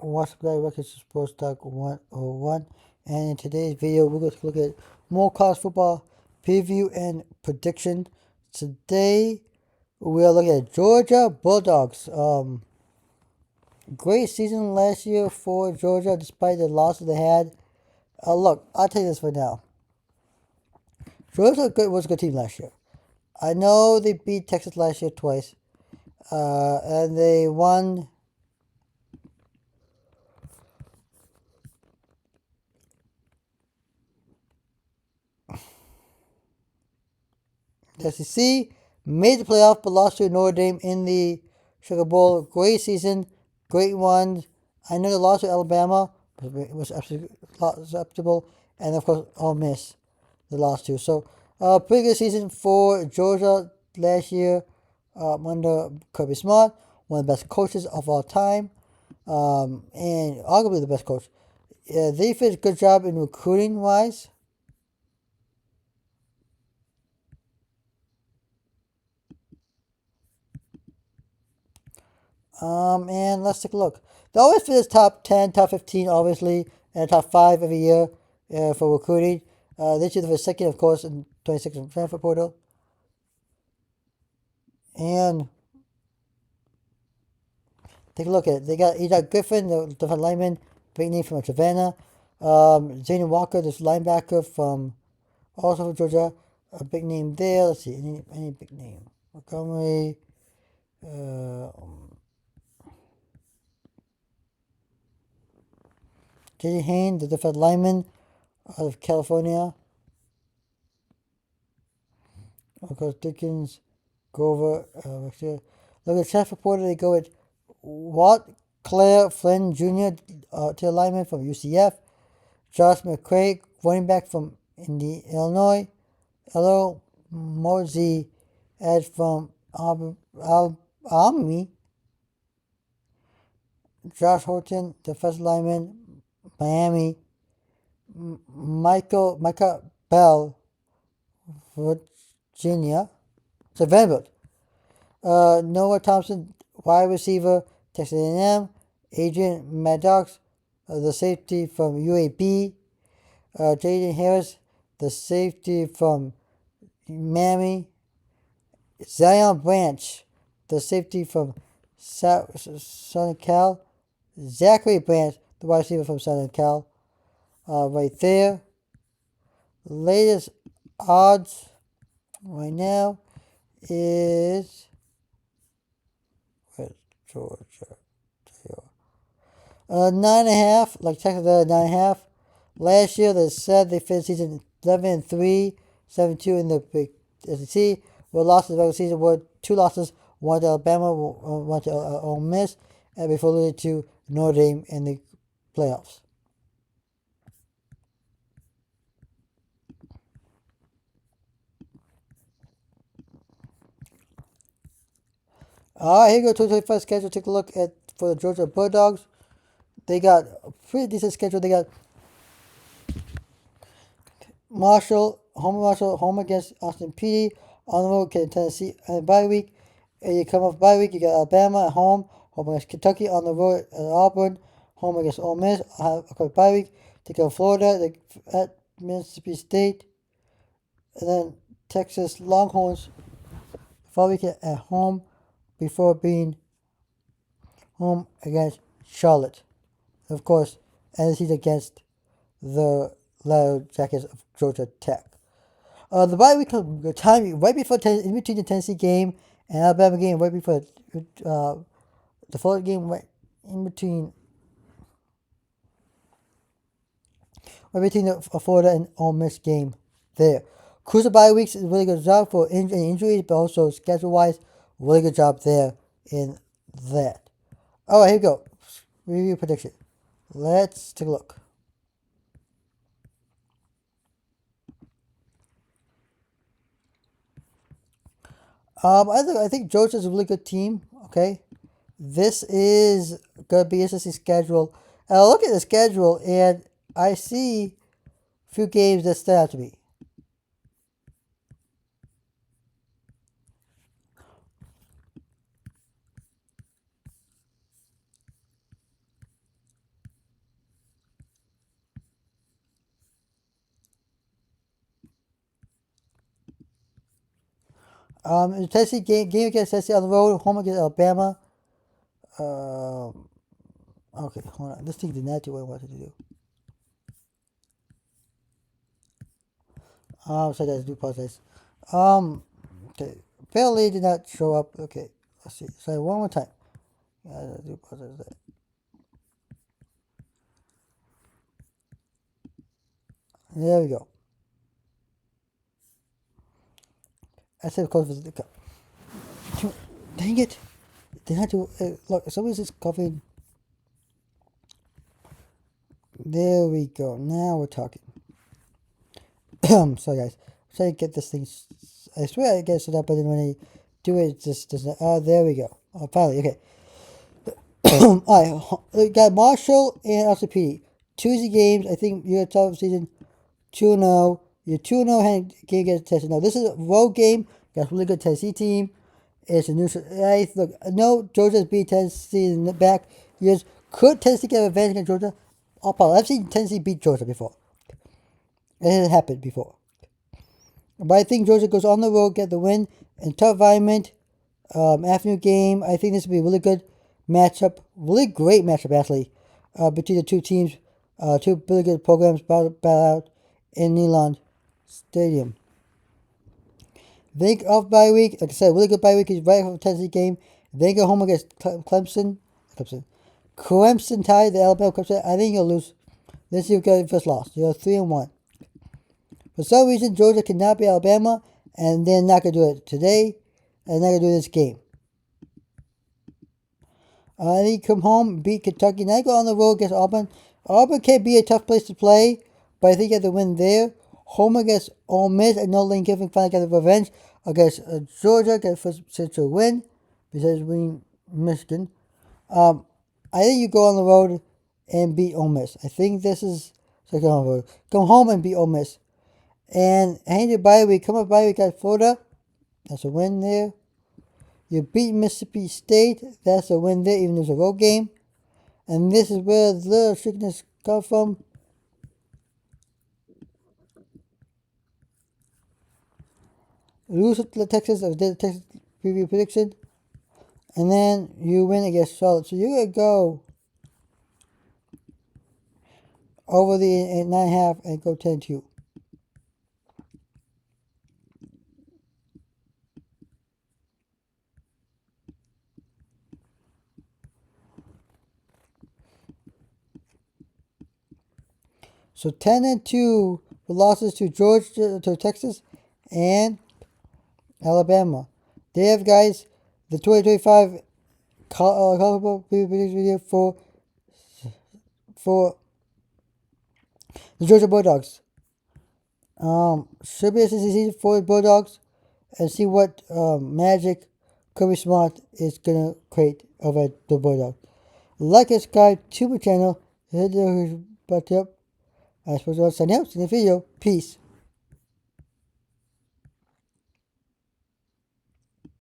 What's Black Records Sports Talk 101. And in today's video, we're going to look at more college football preview and prediction. Today, we are looking at Georgia Bulldogs. Great season last year for Georgia, despite the losses they had. Look, I'll tell you this for now. Georgia was a good team last year. I know they beat Texas last year twice, and they won the SEC, made the playoff, but lost to Notre Dame in the Sugar Bowl. Great season, great ones. I know they lost to Alabama, but it was absolutely acceptable, and of course, Ole Miss, the last two. So, pretty good season for Georgia last year under Kirby Smart, one of the best coaches of all time, and arguably the best coach. They did a good job in recruiting wise. And let's take a look. They always finish top 10, top 15, obviously, and top 5 every year for recruiting. This year, they were second, of course, in 26 in transfer portal. And take a look at it. They got Griffin, the defensive lineman, big name from Savannah. Zane Walker, this linebacker from also from Georgia, a big name there. Let's see, any big name. Montgomery. J.D. Hayne, the defensive lineman out of California. Of course, Dickens, Grover, look at the transfer portal. They go with Walt Claire Flynn Jr., tail lineman from UCF. Josh McCray, running back from Illinois. Hello, Mosey, Ed from Army. Josh Horton, defensive lineman, Miami. Micah Bell, Virginia. So Vanderbilt. Noah Thompson, wide receiver, Texas A&M. Adrian Maddox, the safety from UAB. Jaden Harris, the safety from Miami. Zion Branch, the safety from Southern Cal. Zachary Branch, the wide receiver from Southern Cal. Right there. Latest odds right now is where's Georgia? 9.5, like Texas 9.5. Last year they said they finished season 11-3, 7-2 in the Big SEC. Well, losses in the regular season were 2 losses, one to Alabama, one to Ole Miss, and before losing to Notre Dame in the playoffs. All right, here you go. 2025 schedule. Take a look at for the Georgia Bulldogs. They got a pretty decent schedule. They got Marshall, home against Austin Peay, on the road against Tennessee, and bye week. And you come off bye week, you got Alabama at home against Kentucky, on the road at Auburn, home against Ole Miss, bye week. They go Florida at Mississippi State, and then Texas Longhorns, bye week at home before being home against Charlotte. Of course, and it's against the Leather Jackets of Georgia Tech. The bye week time right before in between the Tennessee game and Alabama game, right before the Florida game, right in between, the Florida and Ole Miss game there. Cruiser bye weeks is a really good job for injuries, but also schedule wise, really good job there in that. All right, here we go. Review prediction. Let's take a look. I think Georgia's a really good team. Okay, this is gonna be SEC schedule. And I look at the schedule and I see a few games that stand out to me. The Tennessee game against Tennessee on the road, home against Alabama. Okay, hold on. This thing did not do what I wanted to do. So I do apologize. Okay. Bailey did not show up. Okay, let's see. So one more time. I do apologize for that. There we go. I said because of the dang it. They had to look. Somebody's just covering. There we go. Now we're talking. Sorry guys. I'm trying to get this thing. I swear I get it set up, but then when I do it, it just doesn't. There we go. Oh, finally. Okay. Alright, we got Marshall and LCP. Tuesday games. I think you're top of season 2-0. You're 2-0 game against Tennessee. Now, this is a road game. Got a really good Tennessee team. It's a neutral. Look, I know Georgia's beat Tennessee in the back years. Could Tennessee get revenge against Georgia? I've seen Tennessee beat Georgia before. It has happened before. But I think Georgia goes on the road, get the win in tough environment. Afternoon game. I think this will be a really good matchup. Really great matchup, actually, between the two teams. Two really good programs battle out in Neyland Stadium. Think of bye week. Like I said, really good bye week is right from the Tennessee game. They go home against Clemson. Tide, the Alabama Clemson. I think you'll lose. This year, you've got your first loss. You're 3-1. For some reason, Georgia cannot beat Alabama, and they're not going to do it today, and they're not going to do this game. They come home, beat Kentucky, and I go on the road against Auburn. Auburn can be a tough place to play, but I think you have to win there. Home against Ole Miss. I know Lane Kiffin finally got the revenge against Georgia, got the first central win, besides winning Michigan. I think you go on the road and beat Ole Miss. I think this is so go on the road. Come home and beat Ole Miss. And hang your bye week. Come up bye week at Florida. That's a win there. You beat Mississippi State. That's a win there, even though it's a road game. And this is where the little sickness comes from. Lose to Texas. I did the Texas preview prediction. And then you win against Charlotte. So you're going to go over the 9.5 and go 10-2. So 10-2 for losses to Georgia, to Texas, and Alabama. There have guys the 2025 college football prediction video for the Georgia Bulldogs. Should be a season for the Bulldogs, and see what magic Kirby Smart is gonna create over at the Bulldogs. Like and subscribe to my channel. Hit the button up. I suppose I'll sign out in the video. Peace.